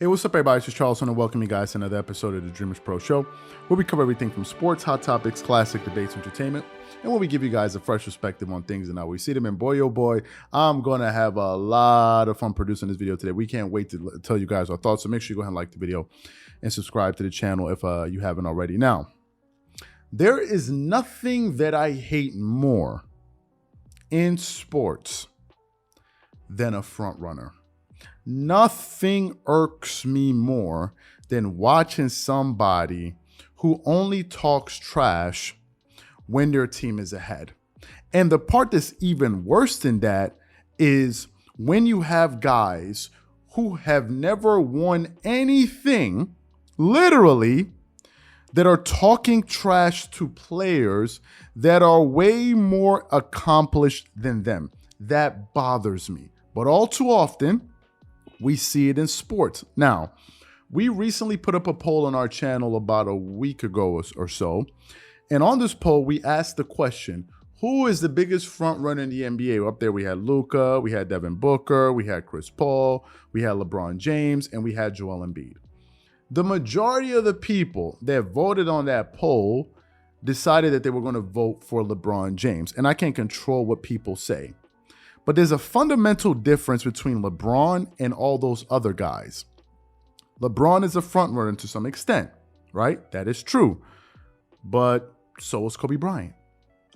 Hey, what's up, everybody? It's Charleston, and welcome you guys to another episode of the Dreamerspro Show, where we cover everything from sports, hot topics, classic debates, entertainment, and where we give you guys a fresh perspective on things and how we see them. And boy, oh boy, I'm going to have a lot of fun producing this video today. We can't wait to tell you guys our thoughts, so make sure you go ahead and like the video and subscribe to the channel if you haven't already. Now, there is nothing that I hate more in sports than a front runner. Nothing irks me more than watching somebody who only talks trash when their team is ahead. And the part that's even worse than that is when you have guys who have never won anything, literally, that are talking trash to players that are way more accomplished than them. That bothers me. But all too often, we see it in sports. Now, we recently put up a poll on our channel about a week ago or so. And on this poll, we asked the question, who is the biggest front runner in the NBA? Up there, we had Luka, we had Devin Booker, we had Chris Paul, we had LeBron James, and we had Joel Embiid. The majority of the people that voted on that poll decided that they were going to vote for LeBron James. And I can't control what people say. But there's a fundamental difference between LeBron and all those other guys. LeBron is a front runner to some extent, right? That is true. But so is Kobe Bryant.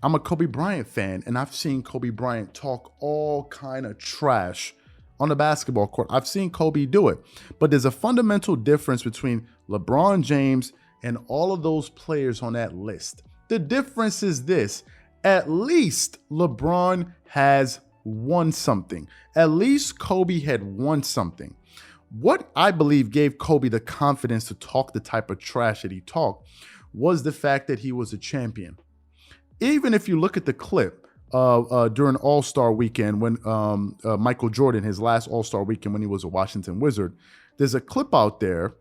I'm a Kobe Bryant fan, and I've seen Kobe Bryant talk all kind of trash on the basketball court. I've seen Kobe do it. But there's a fundamental difference between LeBron James and all of those players on that list. The difference is this: at least LeBron has won something. At least Kobe had won something. What I believe gave Kobe the confidence to talk the type of trash that he talked was the fact that he was a champion. Even if you look at the clip during All-Star Weekend when Michael Jordan, his last All-Star Weekend when he was a Washington Wizard, there's a clip out there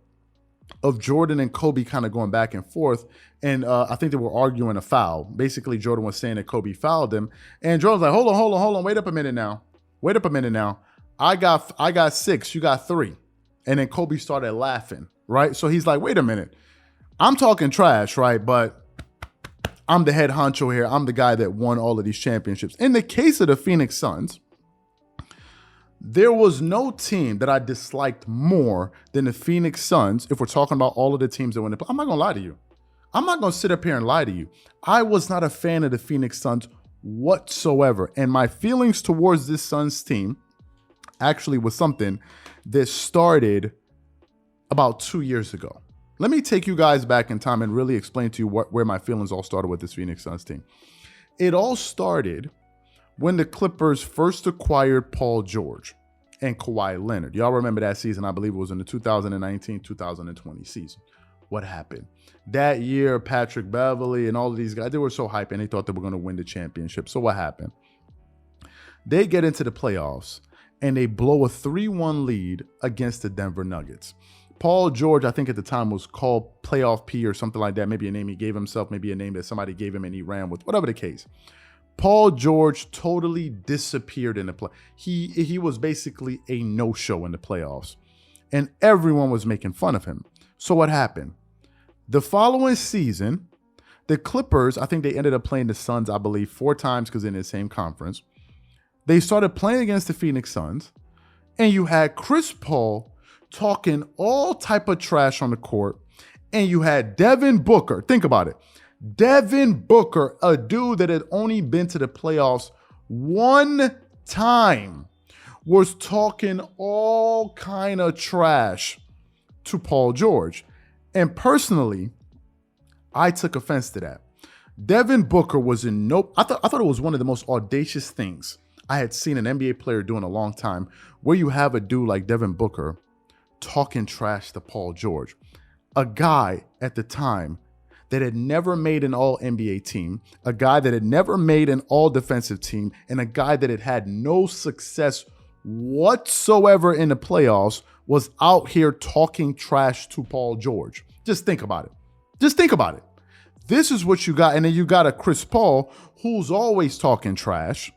of Jordan and Kobe kind of going back and forth. And I think they were arguing a foul. Basically, Jordan was saying that Kobe fouled him. And Jordan's like, hold on. Wait up a minute now. I got 6, you got 3. And then Kobe started laughing, right? So he's like, wait a minute. I'm talking trash, right? But I'm the head honcho here. I'm the guy that won all of these championships. In the case of the Phoenix Suns, there was no team that I disliked more than the Phoenix Suns. If we're talking about all of the teams that win the play, I'm not going to lie to you. I'm not going to sit up here and lie to you. I was not a fan of the Phoenix Suns whatsoever. And my feelings towards this Suns team actually was something that started about 2 years ago. Let me take you guys back in time and really explain to you where my feelings all started with this Phoenix Suns team. It all started when the Clippers first acquired Paul George and Kawhi Leonard. Y'all remember that season? I believe it was in the 2019-2020 season. What happened? That year, Patrick Beverley and all of these guys, they were so hyped and they thought they were going to win the championship. So what happened? They get into the playoffs and they blow a 3-1 lead against the Denver Nuggets. Paul George, I think at the time, was called Playoff P or something like that. Maybe a name he gave himself, maybe a name that somebody gave him and he ran with, whatever the case. Paul George totally disappeared in the play. He was basically a no-show in the playoffs, and everyone was making fun of him. So what happened? The following season, the Clippers, I think they ended up playing the Suns, I believe, 4 times because they're in the same conference. They started playing against the Phoenix Suns, and you had Chris Paul talking all type of trash on the court, and you had Devin Booker. Think about it. Devin Booker, a dude that had only been to the playoffs 1 time, was talking all kind of trash to Paul George. And personally, I took offense to that. Devin Booker was in no... I thought it was one of the most audacious things I had seen an NBA player do in a long time, where you have a dude like Devin Booker talking trash to Paul George, a guy at the time that had never made an all-NBA team, a guy that had never made an all-defensive team, and a guy that had no success whatsoever in the playoffs was out here talking trash to Paul George. Just think about it. This is what you got. And then you got a Chris Paul who's always talking trash.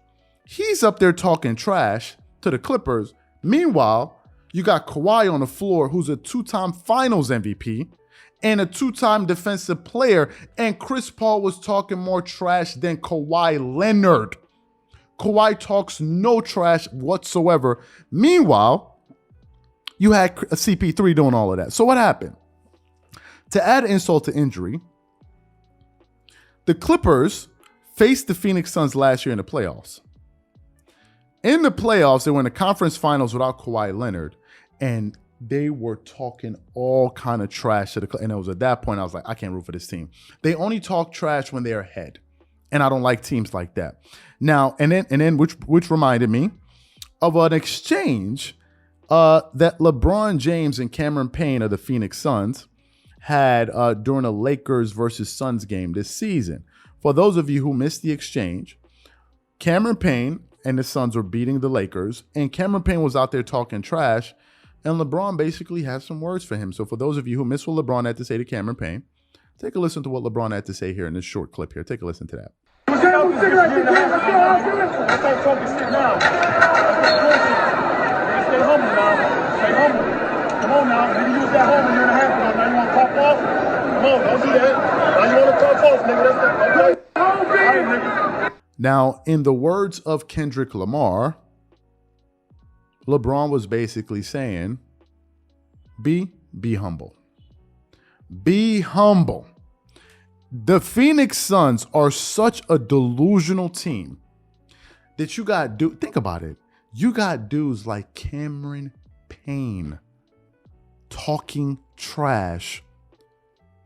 He's up there talking trash to the Clippers. Meanwhile, You got Kawhi on the floor, who's a 2-time finals MVP and a 2-time defensive player. And Chris Paul was talking more trash than Kawhi Leonard. Kawhi talks no trash whatsoever. Meanwhile, you had a CP3 doing all of that. So what happened? To add insult to injury, the Clippers faced the Phoenix Suns last year in the playoffs. In the playoffs, they were in the conference finals without Kawhi Leonard, and they were talking all kind of trash to the. And it was at that point I was like, I can't root for this team. They only talk trash when they're ahead, and I don't like teams like that. Now, and then which reminded me of an exchange that LeBron James and Cameron Payne of the Phoenix Suns had during a Lakers versus Suns game this season. For those of you who missed the exchange, Cameron Payne and the Suns were beating the Lakers, and Cameron Payne was out there talking trash, and LeBron basically had some words for him. So for those of you who missed what LeBron had to say to Cameron Payne, take a listen to what LeBron had to say here in this short clip here. Take a listen to that. Stay humble now. Stay humble. Come on now. You can use that home a year and a half ago. Now you want to pop off? Come on, don't do that. Now you want to pop off, nigga. That's okay. All right, nigga. Now, in the words of Kendrick Lamar, LeBron was basically saying, be humble. Be humble. The Phoenix Suns are such a delusional team that you got think about it. You got dudes like Cameron Payne talking trash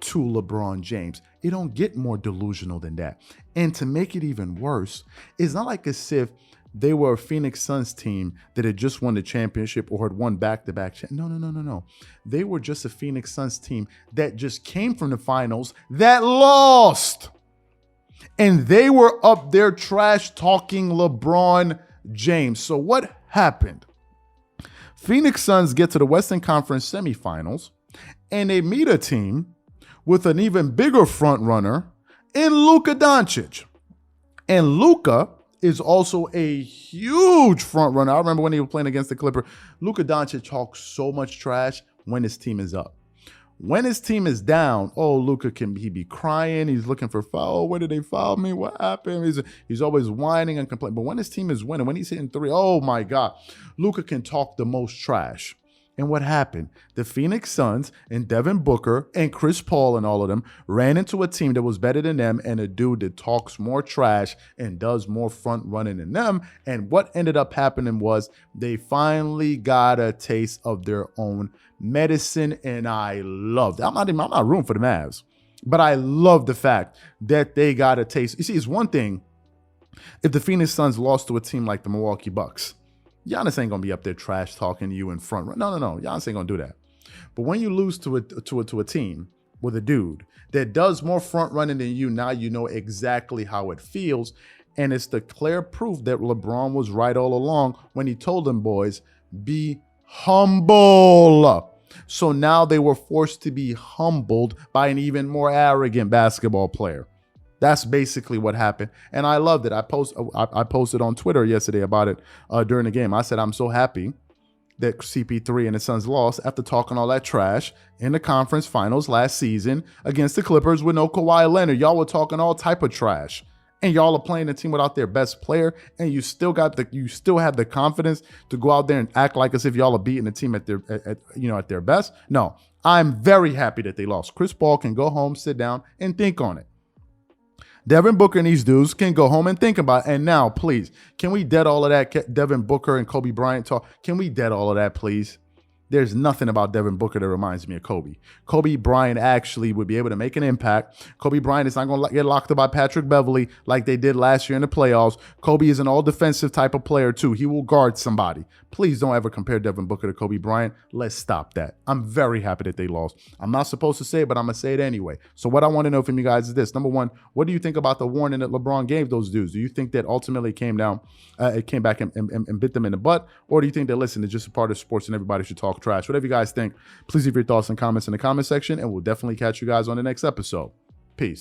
to LeBron James. It don't get more delusional than that. And to make it even worse, it's not like as if they were a Phoenix Suns team that had just won the championship or had won back-to-back. No. They were just a Phoenix Suns team that just came from the finals that lost. And they were up there trash talking LeBron James. So what happened? Phoenix Suns get to the Western Conference semifinals, and they meet a team with an even bigger front runner in Luka Doncic. And Luka is also a huge front runner. I remember when he was playing against the Clippers, Luka Doncic talks so much trash when his team is up. When his team is down, Luka he be crying. He's looking for foul. Where did they foul me? What happened? He's always whining and complaining. But when his team is winning, when he's hitting three, oh my God, Luka can talk the most trash. And what happened? The Phoenix Suns and Devin Booker and Chris Paul and all of them ran into a team that was better than them and a dude that talks more trash and does more front running than them. And what ended up happening was they finally got a taste of their own medicine, and I loved it. I'm not rooting for the Mavs, but I love the fact that they got a taste. You see, it's one thing if the Phoenix Suns lost to a team like the Milwaukee Bucks. Giannis ain't gonna be up there trash talking to you in front. No. Giannis ain't gonna do that. But when you lose to a team with a dude that does more front running than you, now you know exactly how it feels. And it's the clear proof that LeBron was right all along when he told them boys, be humble. So now they were forced to be humbled by an even more arrogant basketball player. That's basically what happened. And I loved it. I posted on Twitter yesterday about it during the game. I said, I'm so happy that CP3 and the Suns lost after talking all that trash in the conference finals last season against the Clippers with no Kawhi Leonard. Y'all were talking all type of trash. And y'all are playing a team without their best player, and you still have the confidence to go out there and act like as if y'all are beating the team at their best. No, I'm very happy that they lost. Chris Paul can go home, sit down, and think on it. Devin Booker and these dudes can go home and think about it. And now, please, can we dead all of that Devin Booker and Kobe Bryant talk? Can we dead all of that, please? There's nothing about Devin Booker that reminds me of Kobe. Kobe Bryant actually would be able to make an impact. Kobe Bryant is not going to get locked up by Patrick Beverley like they did last year in the playoffs. Kobe is an all-defensive type of player, too. He will guard somebody. Please don't ever compare Devin Booker to Kobe Bryant. Let's stop that. I'm very happy that they lost. I'm not supposed to say it, but I'm going to say it anyway. So what I want to know from you guys is this. Number one, what do you think about the warning that LeBron gave those dudes? Do you think that ultimately it came back and bit them in the butt? Or do you think that, listen, it's just a part of sports and everybody should talk trash? Whatever you guys think, please leave your thoughts and comments in the comment section, and we'll definitely catch you guys on the next episode. Peace.